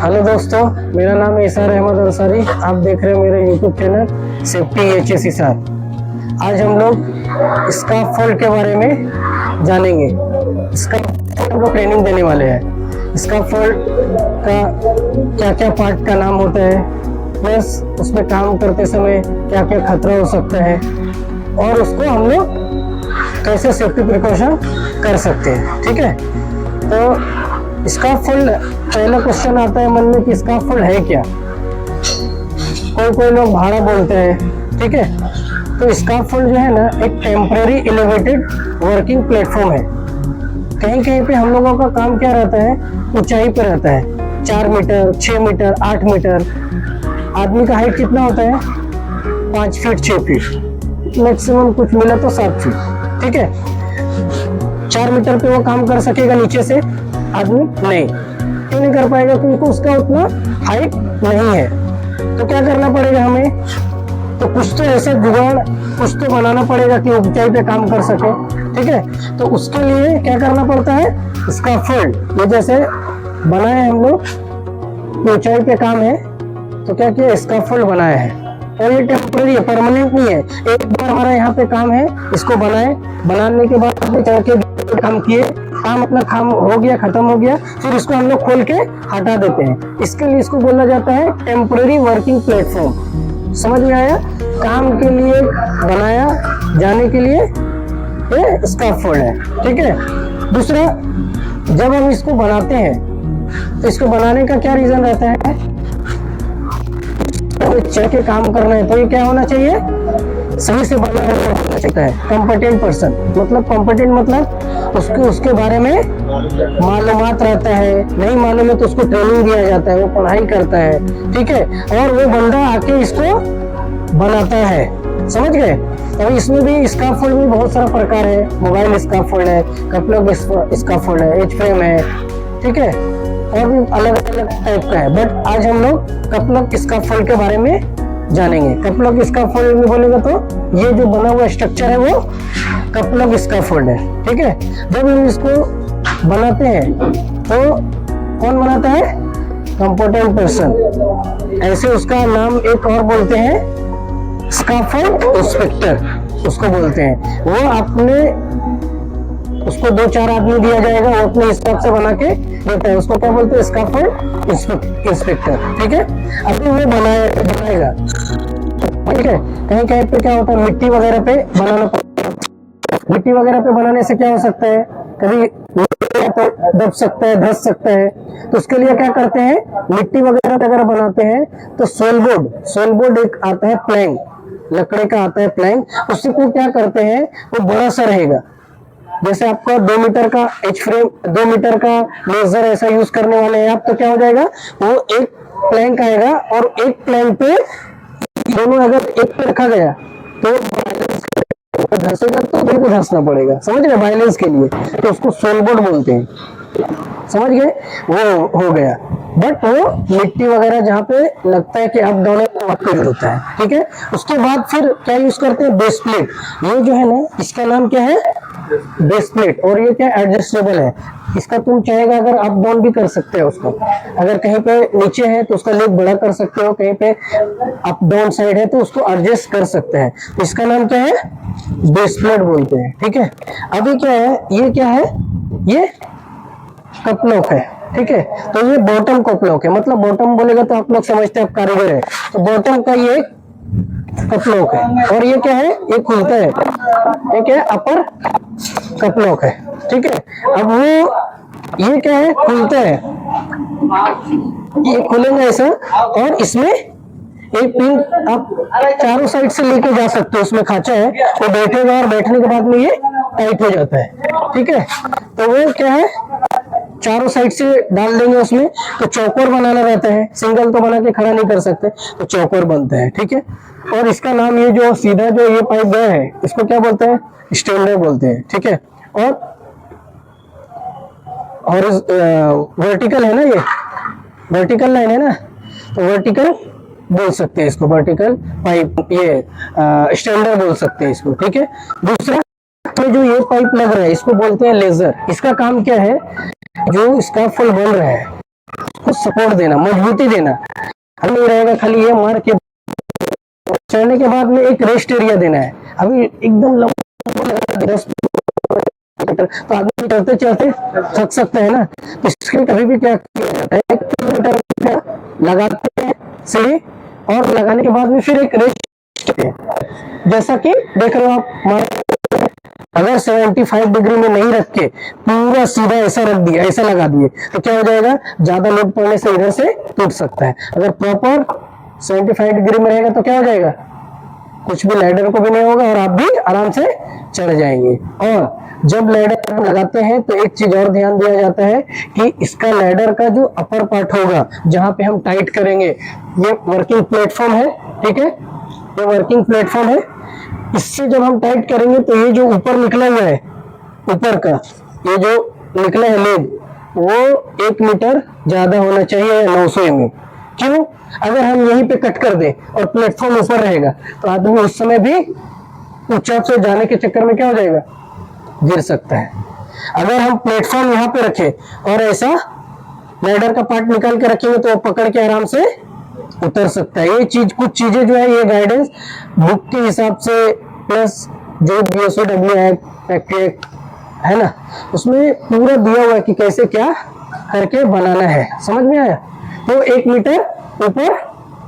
Hello दोस्तों, मेरा नाम है इसार अहमद अंसारी। आप देख रहे हो मेरे यूट्यूब चैनल सेफ्टी एचएस इसार। आज हम लोग स्कार्फ के बारे में जानेंगे। स्कार्फ हम लोग ट्रेनिंग देने वाले हैं। स्कार्फ का क्या क्या पार्ट का नाम होता है, प्लस उसमें काम करते समय क्या क्या खतरा हो सकता है और उसको हम लोग कैसे सेफ्टी प्रिकॉशन कर सकते हैं। ठीक है, तो स्कार्फ पहला क्वेश्चन आता है मन में कि स्कार्फ है क्या। कोई लोग भाड़ा बोलते हैं। ठीक है, तो स्कार्फ जो है ना एक टेम्पररी एलिवेटेड वर्किंग प्लेटफॉर्म है। कहीं कहीं पे हम लोगों का काम क्या रहता है, ऊंचाई पे रहता है। 4 मीटर, 6 मीटर, 8 मीटर। आदमी का हाइट कितना होता है? 5 फीट 6 फीट, मैक्सिमम कुछ मिला तो 7 फीट। ठीक है, 4 मीटर पे वो काम कर सकेगा नीचे से आदमी? नहीं, क्यों नहीं कर पाएगा? क्योंकि उसका उतना हाइट नहीं है। तो क्या करना पड़ेगा हमें? तो कुछ तो ऐसा जुगाड़ कुछ तो बनाना पड़ेगा कि ऊंचाई पे काम कर सके। ठीक है, तो उसके लिए क्या करना पड़ता है? स्कार्फोल्ड। ये जैसे बनाए हम लोग, ऊंचाई पे काम है तो क्या किया? स्कार्फोल्ड बनाया है। और ये टेम्पररी है, परमानेंट नहीं है। एक बार हमारा यहाँ पे काम है, इसको बनाने के बाद अपने चढ़ के काम किए, काम अपना काम हो गया, खत्म हो गया, फिर इसको हम लोग खोल के हटा देते हैं। इसके लिए इसको बोला जाता है टेम्पररी वर्किंग प्लेटफॉर्म। समझ में आया? काम के लिए बनाया जाने के लिए ये स्कार्फोल्ड है। ठीक है, दूसरा, जब हम इसको बनाते हैं तो इसको बनाने का क्या रीजन रहता है? चढ़ के काम करना है तो ये क्या होना चाहिए? सही से बना होना चाहिए। कॉम्पिटेंट पर्सन मतलब, कॉम्पिटेंट मतलब उसके बारे में मालूमात रहता है। नहीं मालूम है तो उसको ट्रेनिंग दिया जाता है, वो पढ़ाई करता है। ठीक है, और वो बंदा आके इसको बनाता है। समझ गए? तो इसमें भी स्कार्फोल्ड में बहुत सारा प्रकार है। मोबाइल स्कार्फोल्ड है, कपलक स्कार्फोल्ड है, एच फ्रेम है। ठीक है, और भी अलग अलग टाइप का है। बट आज हम लोग कपलक स्कार्फोल्ड के बारे में जानेंगे। कपलक स्कार्फोल्ड में बोलेगा तो ये जो बना हुआ स्ट्रक्चर है वो कपलक स्कार्फोल्ड है। ठीक है, जब हम इसको बनाते हैं तो कौन बनाता है? Competent person. ऐसे उसका नाम एक और बोलते हैं, स्कार्फोल्ड इंस्पेक्टर उसको बोलते हैं। वो अपने उसको 2-4 आदमी दिया जाएगा, वो अपने हिसाब से बना के देता है। उसको क्या बोलते हैं? स्कार्फोल्ड इंस्पेक्टर। ठीक है, अभी वो बनाएगा। ठीक है, कहीं कहीं पे क्या होता है, मिट्टी वगैरह पे बनाना पड़ता है। मिट्टी वगैरह पे बनाने से क्या हो सकता है? कभी तो दब सकता है, धस सकता है। तो उसके लिए क्या करते हैं? मिट्टी वगैरह अगर बनाते हैं तो सोलबोर्ड एक आता है, प्लैंक, लकड़ी का आता है प्लैंक। उसी को क्या करते हैं, वो बड़ा सा रहेगा। जैसे आपका 2 मीटर का एच फ्रेम, 2 मीटर का लेजर ऐसा यूज करने वाले हैं आप, तो क्या हो जाएगा? वो एक प्लैंक आएगा और एक प्लैंक पे दोनों अगर एक पे रखा गया तो धंसेगा तो बिल्कुल धंसना पड़ेगा। समझ गए? बैलेंस के लिए तो उसको सोलबोर्ड बोलते हैं। समझ गए? वो हो गया। बट वो मिट्टी वगैरह जहाँ पे लगता है कि अप डाउन होता है। ठीक है, उसके बाद फिर क्या यूज करते हैं? Base plate. ये जो है ना, इसका नाम क्या है? Base plate. और ये क्या? एडजस्टेबल है। इसका तुम चाहेगा अगर अप डाउन भी कर सकते हो उसको। अगर कहीं पे नीचे है तो उसका लेग बड़ा कर सकते हो, कहीं पे अप डाउन साइड है तो उसको एडजस्ट कर सकते हैं। इसका नाम क्या है? बेस प्लेट बोलते हैं। ठीक है, अभी क्या है? ये क्या है? ये कपलॉक है। ठीक है, तो ये बॉटम कपलॉक है। मतलब बॉटम बोलेगा तो आप लोग समझते हैं आप कारीगर है, तो बॉटम का ये कपलॉक है। और ये क्या है? ये खुलता है। ठीक है, अपर कपलॉक है। ठीक है, अब वो ये क्या है? खुलता है। ये खुलेगा ऐसा, और इसमें एक पिन आप चारों साइड से लेके जा सकते हो। उसमें खांचा है, वो बैठेगा और बैठने के बाद में ये टाइट हो जाता है। ठीक है, तो वो क्या है? चारों साइड से डाल देंगे उसमें। तो चौकोर बनाना रहता है, सिंगल तो बना के खड़ा नहीं कर सकते, तो चौकोर बनता है। ठीक है, और इसका नाम ये जो सीधा जो ये पाइप गया है इसको क्या बोलते हैं? स्टैंडर बोलते हैं। ठीक है, और वर्टिकल है ना, ये वर्टिकल लाइन है ना, तो वर्टिकल बोल सकते हैं इसको, वर्टिकल पाइप, ये स्टैंडर बोल सकते हैं इसको। ठीक है, दूसरा तो जो ये पाइप लग रहा है इसको बोलते हैं लेजर। इसका काम क्या है? जो स्कार्फोल्ड बन रहा है उसको सपोर्ट देना, मजबूती देना। हमें रहेगा खाली ये मार के चढ़ने के बाद में एक रेस्ट एरिया देना है। अभी एकदम लंबा 10 तो आदमी चढ़ते चढ़ते थक सकते हैं ना, तो इसके कभी भी क्या किया जाता है, 1 किलोमीटर लगाते हैं सीढ़ी, और लगाने के बाद में फिर एक रेस्ट है। जैसा कि देख रहे हो आप, अगर 75 डिग्री में नहीं रख के पूरा सीधा ऐसा रख दिया, ऐसा लगा दिए, तो क्या हो जाएगा, ज्यादा लोड पड़ने से इधर से टूट सकता है। अगर प्रॉपर 75 डिग्री में रहेगा तो क्या हो जाएगा, कुछ भी लैडर को भी नहीं होगा और आप भी आराम से चढ़ जाएंगे। और जब लैडर हम लगाते हैं तो एक चीज और ध्यान दिया जाता है कि इसका लैडर का जो अपर पार्ट होगा, जहां पे हम टाइट करेंगे, ये वर्किंग प्लेटफॉर्म है, ठीक है, ये वर्किंग प्लेटफॉर्म है। इससे जब हम टाइट करेंगे तो ये जो ऊपर निकला हुआ है, ऊपर का ये जो निकला है लेग, वो 1 मीटर ज्यादा होना चाहिए, 900 mm। क्यों, अगर हम यहीं पे कट कर दें और प्लेटफॉर्म ऊपर रहेगा तो आदमी उस समय भी ऊंचाई से जाने के चक्कर में क्या हो जाएगा, गिर सकता है। अगर हम प्लेटफॉर्म यहाँ पे रखें और ऐसा लैडर का पार्ट निकाल के रखेंगे तो वो पकड़ के आराम से उतर सकता है। ये चीज, कुछ चीजें जो है ये गाइडेंस बुक के हिसाब से, प्लस जो BSOW एक्ट है ना, उसमें पूरा दिया हुआ है कि कैसे क्या करके बनाना है। समझ में आया? तो 1 मीटर ऊपर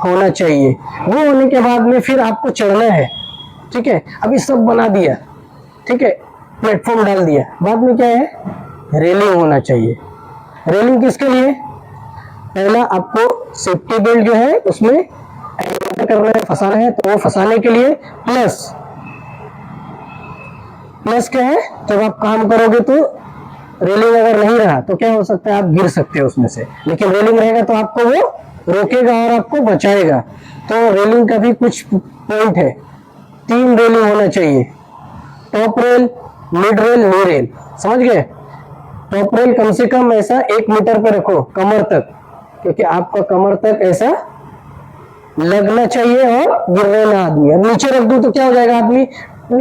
होना चाहिए। वो होने के बाद में फिर आपको चढ़ना है, ठीक है। अभी सब बना दिया, ठीक है, प्लेटफॉर्म डाल दिया, बाद में क्या है, रेलिंग होना चाहिए। रेलिंग किसके लिए, पहला आपको सेफ्टी बेल्ट जो है उसमें एंटर करना है, फंसाना है, तो वो फंसाने के लिए, प्लस क्या है, जब आप काम करोगे तो रेलिंग अगर नहीं रहा तो क्या हो सकता है, आप गिर सकते हो उसमें से, लेकिन रेलिंग रहेगा तो आपको वो रोकेगा और आपको बचाएगा। तो रेलिंग का भी कुछ पॉइंट है, 3 रेलिंग होना चाहिए, टॉप रेल, मिड रेल, लो रेल। समझ गए? टॉप रेल कम से कम ऐसा 1 मीटर पे रखो, कमर तक, क्योंकि आपका कमर तक ऐसा लगना चाहिए और गिरने ना आदमी। नीचे रख दो तो क्या हो जाएगा, आदमी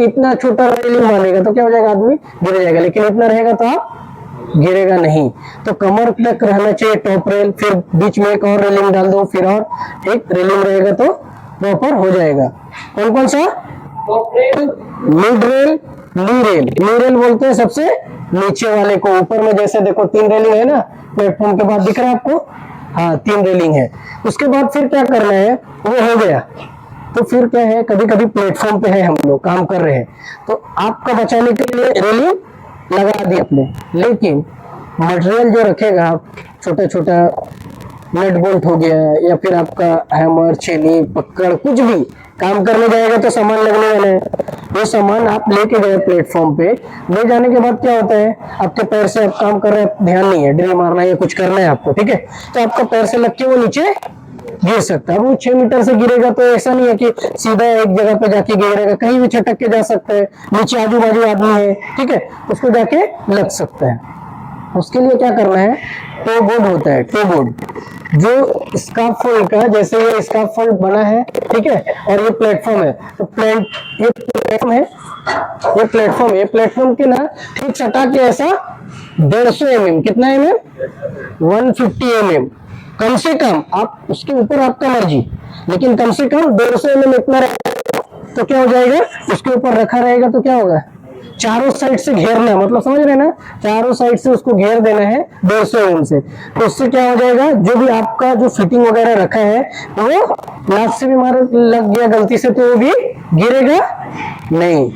इतना छोटा रेलिंग मानेगा तो क्या हो जाएगा, आदमी गिर जाएगा, लेकिन इतना रहेगा तो आप गिरेगा नहीं। तो कमर तक रहना चाहिए टॉप रेल, फिर बीच में एक और रेलिंग डाल दो, फिर और एक रेलिंग रहेगा तो प्रॉपर हो जाएगा। कौन कौन सा, टॉप रेल, मिड रेल, ली रेल। ली रेल बोलते हैं सबसे नीचे वाले को। ऊपर में जैसे देखो 3 रेलिंग है ना, प्लेटफॉर्म के बाद दिख रहा है आपको, हाँ 3 रेलिंग है। उसके बाद फिर क्या करना है, वो हो गया। तो फिर क्या है, कभी कभी प्लेटफॉर्म पे है हम लोग काम कर रहे हैं, तो आपका बचाने के लिए रेलिंग लगा दी अपने, लेकिन मटेरियल जो रखेगा आप, छोटा छोटा नट बोल्ट हो गया, या फिर आपका हैमर, छेनी, पकड़, कुछ भी काम करने जाएगा तो सामान लगने वाला है। वो सामान आप लेके गए प्लेटफॉर्म पे, ले जाने के बाद क्या होता है, आपके पैर से आप काम कर रहे हैं, ध्यान नहीं है, ड्रिल मारना है या कुछ करना है आपको, ठीक है, तो आपका पैर से लग के वो नीचे गिर सकता है। वो 6 मीटर से गिरेगा तो ऐसा नहीं है कि सीधा एक जगह पे जाके गिरेगा, कहीं भी छटक के जा सकता है, नीचे आजू बाजू आदमी है, ठीक है, उसको जाके लग सकता है। उसके लिए क्या करना है, टो बोर्ड होता है, टो बोर्ड, जो स्काफोल्ड का, जैसे ये स्काफोल्ड बना है, ठीक है, और ये प्लेटफॉर्म है, तो ये प्लेटफॉर्म है, ये प्लेटफॉर्म के ना ठीक सटा के ऐसा 150 mm, कितना mm, 150 mm, कम से कम, आप उसके ऊपर आपका मर्जी, लेकिन कम से कम 150 mm इतना रहेगा तो क्या हो जाएगा, उसके ऊपर रखा रहेगा तो क्या होगा, चारों साइड से घेरना, मतलब समझ रहे ना, चारों साइड से उसको घेर देना है 150 mm से। तो उससे क्या हो जाएगा, जो भी आपका जो फिटिंग वगैरह रखा है वो नाक से भी मार लग गया गलती से तो वो भी गिरेगा नहीं।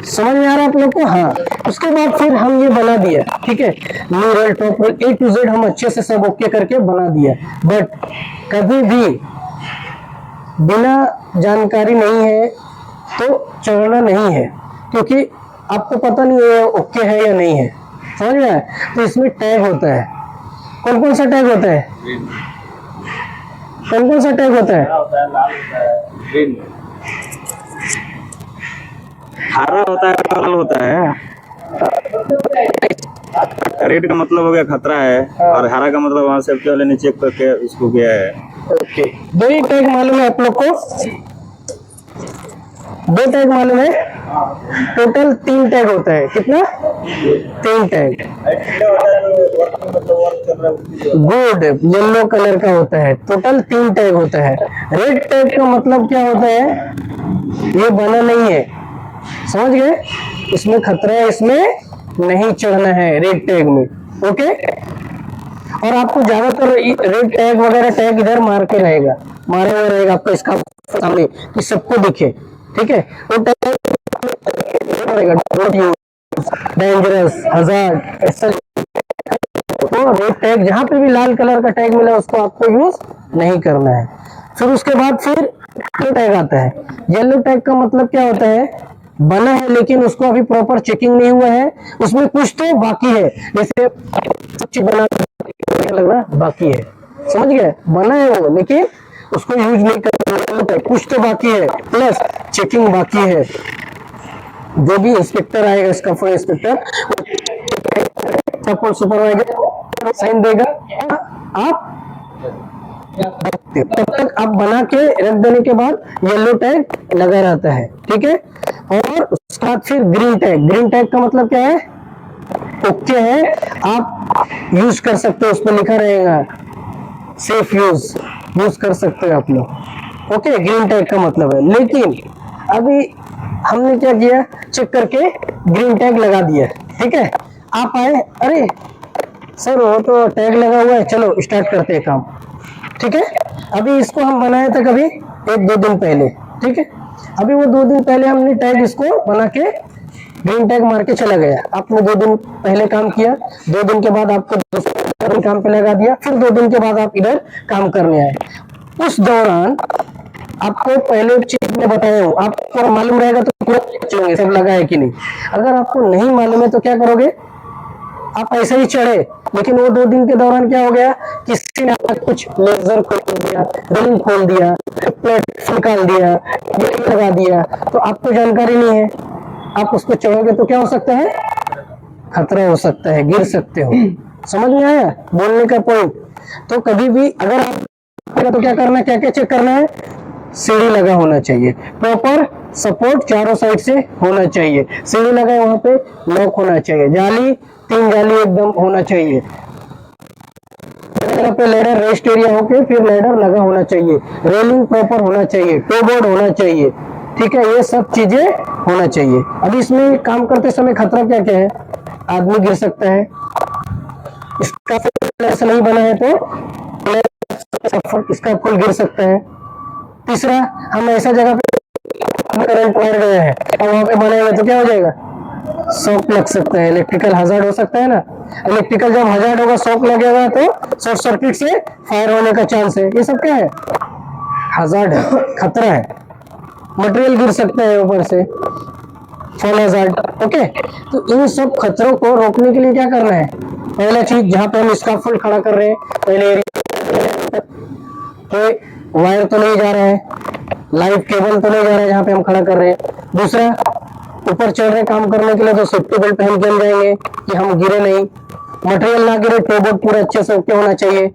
समझ में आ रहा है आप लोग को? हाँ। उसके बाद फिर हम ये बना दिया, ठीक है, low rail, top rail, A to Z हम अच्छे से सब ओके करके बना दिया। बट कभी भी बिना जानकारी नहीं है तो चढ़ना नहीं है, क्योंकि आपको पता नहीं है ओके है या नहीं है। समझ में आया? तो इसमें टैग होता है। कौन कौन सा टैग होता है? कौन कौन सा टैग होता है? हरा होता है, लाल होता है। रेड का मतलब हो गया खतरा है, और हरा का मतलब वहां से पहले नीचे करके उसको गया है। ओके, 2 ही टैग मालूम है आप लोग को? 2 टैग मालूम है? टोटल 3 टैग होता है। कितना? 3 टैग। गुड, येलो कलर का होता है। टोटल 3 टैग होता है। रेड टैग का मतलब क्या होता है? ये बना नहीं है, समझ गए? इसमें खतरा है, इसमें नहीं चढ़ना है रेड टैग में। ओके, और आपको ज्यादातर रेड टैग वगैरह टैग इधर मार के रहेगा, मारा हुआ रहेगा आपका इसका सामने कि सबको दिखे। ठीक है, वो टैग डेंजरस, हजार्ड, ऐसा। तो रेड टैग जहां पे भी लाल कलर का टैग मिला उसको आपको यूज नहीं करना है। फिर उसके बाद फिर येलो टैग आता है। येलो टैग का मतलब क्या होता है? बना है लेकिन उसको अभी प्रॉपर चेकिंग नहीं हुआ है, उसमें कुछ तो बाकी है। जैसे सब चीज बना लगना बाकी है, समझ गए? बना है वो लेकिन उसको यूज नहीं करना, कुछ तो बाकी है, प्लस चेकिंग बाकी है। जो भी इंस्पेक्टर आएगा, इसका फुल इंस्पेक्टर सुपरवाइजर साइन देगा, आप तब तक आप बना के रख देने के बाद येलो टैग लगा रहता है। ठीक है, और उसके बाद फिर ग्रीन टैग। ग्रीन टैग का मतलब क्या है? ओके है, आप यूज कर सकते हो, उस पर लिखा रहेगा सेफ यूज कर सकते हो आप लोग। ओके, ग्रीन टैग का मतलब है। लेकिन अभी हमने क्या किया, चेक करके ग्रीन टैग लगा दिया। ठीक है, आप आए, अरे सर वो तो टैग लगा हुआ है, चलो स्टार्ट करते हैं काम। ठीक है, अभी इसको हम बनाए थे कभी 1-2 दिन पहले। ठीक है, अभी वो 2 दिन पहले हमने टैग इसको बना के ग्रीन टैग मार के चला गया। आपने 2 दिन पहले काम किया, 2 दिन के बाद आपको दूसरे काम पे लगा दिया, फिर 2 दिन के बाद आप इधर काम करने आए। उस दौरान आपको पहले चीज में बताया हूँ, आपको मालूम रहेगा तो पूरा चलेंगे सब लगा है कि नहीं। अगर आपको नहीं मालूम है तो क्या करोगे? आप ऐसे ही चढ़े, लेकिन वो 2 दिन के दौरान क्या हो गया, किसी ने कुछ लेजर खोल दिया, रिंग खोल दिया, प्लेट निकाल दिया, लगा दिया, तो आपको जानकारी नहीं है, आप उसको चढ़ोगे तो क्या हो सकता है? खतरा हो सकता है, गिर सकते हो। समझ में आया बोलने का पॉइंट? तो कभी भी अगर आप तो क्या करना है, क्या क्या चेक करना है? सीढ़ी लगा होना चाहिए, प्रॉपर सपोर्ट चारों साइड से होना चाहिए, सीढ़ी लगा है वहां पे लॉक होना चाहिए, जाली 3 जाली एकदम होना चाहिए, पे लैडर रेस्ट एरिया होके फिर लैडर लगा होना चाहिए, रेलिंग प्रॉपर होना चाहिए, टो बोर्ड होना चाहिए। ठीक है, ये सब चीजें होना चाहिए। अभी इसमें काम करते समय खतरा क्या क्या है? आदमी गिर सकता है, इसका ऐसा नहीं बना है तो इसका फुल गिर सकता है। तीसरा, हम ऐसा जगह पे करंट वायर गए हैं और वहां पे बनाएंगे तो क्या हो जाएगा? शॉक लग सकता है, इलेक्ट्रिकल हजार्ड हो सकता है ना। इलेक्ट्रिकल जब हजार्ड होगा, शॉक लगेगा तो शॉर्ट सर्किट से फायर होने का चांस है। ये सब क्या है? हजार्ड है, खतरा है। मटेरियल गिर सकता है ऊपर से, फॉल हजार्ड। ओके, तो इन सब खतरों को रोकने के लिए क्या करना है? पहला चीज, जहां पे हम स्कार्फोल्ड खड़ा कर रहे हैं, पहले तो वायर तो नहीं जा रहा है, लाइव केबल तो नहीं जा रहा है जहां पे हम खड़ा कर रहे हैं। दूसरा, ऊपर चढ़ रहे काम करने के लिए तो सेफ्टी बेल्ट पहन के हम जाएंगे कि हम गिरे नहीं, मटेरियल ना गिरे, टो बोर्ड पूरा अच्छे से ओके होना चाहिए।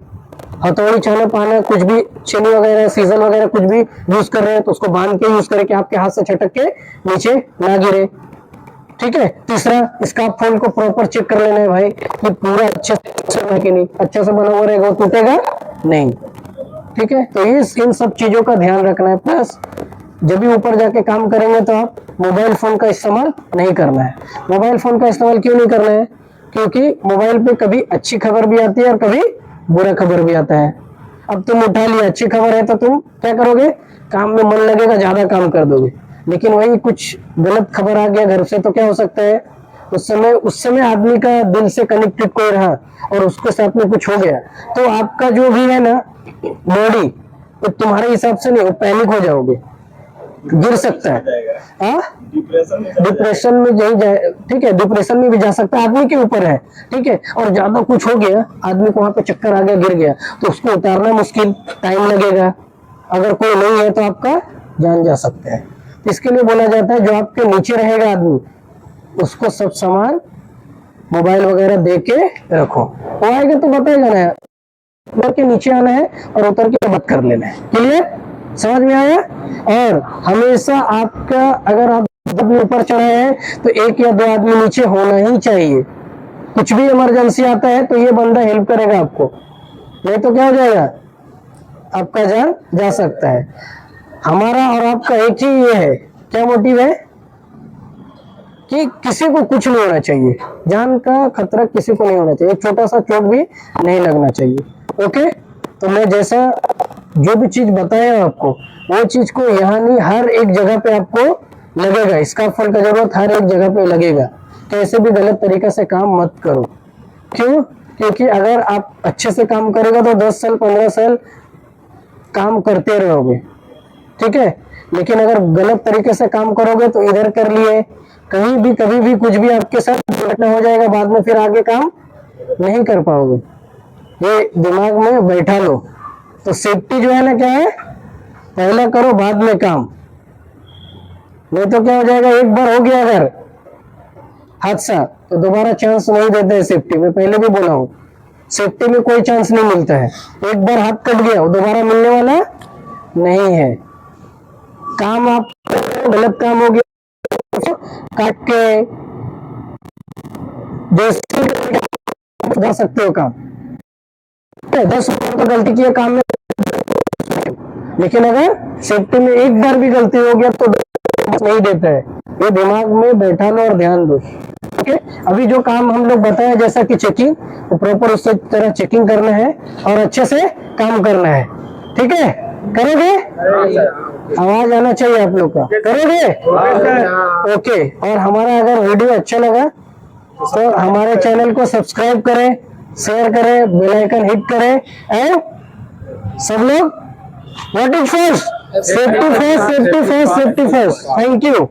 हथौड़ी, छाना, पाना, कुछ भी छेनी वगैरह, सीजन वगैरह कुछ भी यूज कर रहे हैं तो उसको बांध के यूज करें कि आपके हाथ से छटक के नीचे ना गिरे। ठीक है, तीसरा, स्कार्फोल्ड को प्रॉपर चेक कर लेना है भाई कि पूरा अच्छे से है कि नहीं, अच्छा से बना हुआ रहेगा, टूटेगा नहीं। ठीक है, तो इन सब चीजों का ध्यान रखना है। प्लस जब भी ऊपर जाके काम करेंगे तो आप मोबाइल फोन का इस्तेमाल नहीं करना है। मोबाइल फोन का इस्तेमाल क्यों नहीं करना है? क्योंकि मोबाइल पे कभी अच्छी खबर भी आती है और कभी बुरा खबर भी आता है। अब तुम उठा लिया, अच्छी खबर है तो तुम क्या करोगे? काम में मन लगेगा, ज्यादा काम कर दोगे। लेकिन वही कुछ गलत खबर आ गया घर से तो क्या हो सकता है? उस समय आदमी का दिल से कनेक्टेड कोई रहा और उसके साथ में कुछ हो गया तो आपका जो भी है ना बॉडी, तो तुम्हारे हिसाब से नहीं, वो पैनिक हो जाओगे, गिर सकता है, डिप्रेशन में यही जाए। ठीक है, डिप्रेशन में भी जा सकता है, आदमी के ऊपर है। ठीक है, और ज्यादा कुछ हो गया, आदमी को वहां पे चक्कर आ गया, गिर गया, तो उसको उतारना मुश्किल, टाइम लगेगा। अगर कोई नहीं है तो आपका जान जा सकता है। इसके लिए बोला जाता है जो आपके नीचे रहेगा आदमी, उसको सब सामान मोबाइल वगैरह दे के रखो, वो आएगा तो बताएगा ना, उतर के नीचे आना है और उतर के बात कर लेना है। क्लियर? समझ में आया? और हमेशा आपका, अगर आप जब भी ऊपर चढ़े हैं तो एक या दो आदमी नीचे होना ही चाहिए। कुछ भी इमरजेंसी आता है तो ये बंदा हेल्प करेगा आपको, नहीं तो क्या हो जाएगा, आपका जान जा सकता है। हमारा और आपका एक ही ये है, क्या मोटिव है कि किसी को कुछ नहीं होना चाहिए, जान का खतरा किसी को नहीं होना चाहिए, एक छोटा सा चोट भी नहीं लगना चाहिए। ओके, तो मैं जैसा जो भी चीज बताया आपको वो चीज को यहाँ नहीं, हर एक जगह पे आपको लगेगा, स्कार्फ का जरूरत हर एक जगह पे लगेगा। कैसे भी गलत तरीका से काम मत करो। क्यों? क्योंकि अगर आप अच्छे से काम करेगा तो 10 साल 15 साल काम करते रहोगे, ठीक है। लेकिन अगर गलत तरीके से काम करोगे तो इधर कर लिए, कहीं भी कभी भी कुछ भी आपके साथ दुर्घटना हो जाएगा, बाद में फिर आगे काम नहीं कर पाओगे। ये दिमाग में बैठा लो। तो सेफ्टी जो है ना, क्या है, पहले करो बाद में काम, नहीं तो क्या हो जाएगा, एक बार हो गया अगर हादसा तो दोबारा चांस नहीं देते हैं सेफ्टी में। पहले भी बोला हूँ, सेफ्टी में कोई चांस नहीं मिलता है, एक बार हाथ कट गया वो दोबारा मिलने वाला नहीं है। काम आप गलत काम हो गया काट के जैसे जा सकते हो काम, 10 तो गलती की काम में, लेकिन अगर सेफ्टी में एक बार भी गलती हो गया तो नहीं देता है। ये दिमाग में बैठा लो और ध्यान दो। ओके, अभी जो काम हम लोग बताए जैसा कि चेकिंग, तो प्रॉपर उस तरह चेकिंग करना है और अच्छे से काम करना है, ठीक है। करोगे? आवाज आना चाहिए आप लोग का, करोगे? ओके, और हमारा अगर वीडियो अच्छा लगा तो हमारे चैनल को सब्सक्राइब करें, शेयर करें, बेल आइकन हिट करें, एंड सब लोग what is first, safety first, safety first, safety first. Thank you.